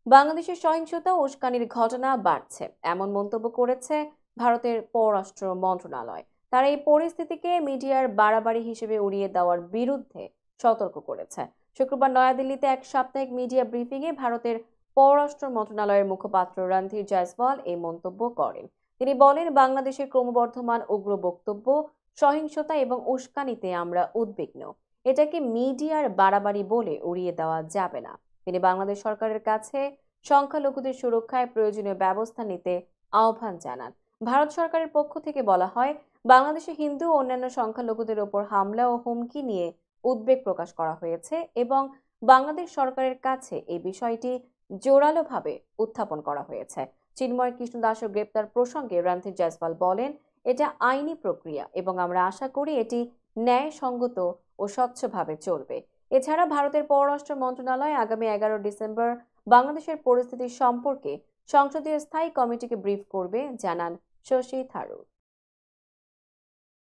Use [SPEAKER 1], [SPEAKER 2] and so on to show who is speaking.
[SPEAKER 1] বাংলাদেশের সহিংসতা ও উস্কানির ঘটনা বাড়ছে এমন মন্তব্য করেছে ভারতের পররাষ্ট্র মন্ত্রণালয়। তারা এই পরিস্থিতিকে মিডিয়ার বাড়াবাড়ি হিসেবে উড়িয়ে দেওয়ার বিরুদ্ধে সতর্ক করেছে। শুক্রবার নয়াদিল্লিতে এক সাপ্তাহিক মিডিয়া ব্রিফিংয়ে ভারতের পররাষ্ট্র মন্ত্রণালয়ের মুখপাত্র রণধীর জয়সওয়াল এই মন্তব্য করেন। তিনি বলেন, বাংলাদেশের ক্রমবর্ধমান উগ্র বক্তব্য, সহিংসতা এবং উস্কানিতে আমরা উদ্বিগ্ন। এটাকে মিডিয়ার বাড়াবাড়ি বলে উড়িয়ে দেওয়া যাবে না। তিনি বাংলাদেশ সরকারের কাছে সংখ্যালঘুদের সুরক্ষায় প্রয়োজনীয় ব্যবস্থা নিতে আহ্বান জানান। ভারত সরকারের পক্ষ থেকে বলা হয়, বাংলাদেশে হিন্দু ও অন্যান্য সংখ্যালঘুদের ওপর হামলা ও হুমকি নিয়ে উদ্বেগ প্রকাশ করা হয়েছে এবং বাংলাদেশ সরকারের কাছে এই বিষয়টি জোরালোভাবে উত্থাপন করা হয়েছে। চিন্ময় কৃষ্ণ দাসের গ্রেপ্তার প্রসঙ্গে রণধীর জয়সওয়াল বলেন, এটা আইনি প্রক্রিয়া এবং আমরা আশা করি এটি ন্যায়সঙ্গত ও স্বচ্ছভাবে চলবে। এছাড়া ভারতের পররাষ্ট্র মন্ত্রণালয় আগামী 11 ডিসেম্বর বাংলাদেশের পরিস্থিতি সম্পর্কে সংসদীয় স্থায়ী কমিটিকে ব্রিফ করবে, জানান শশী থারুর।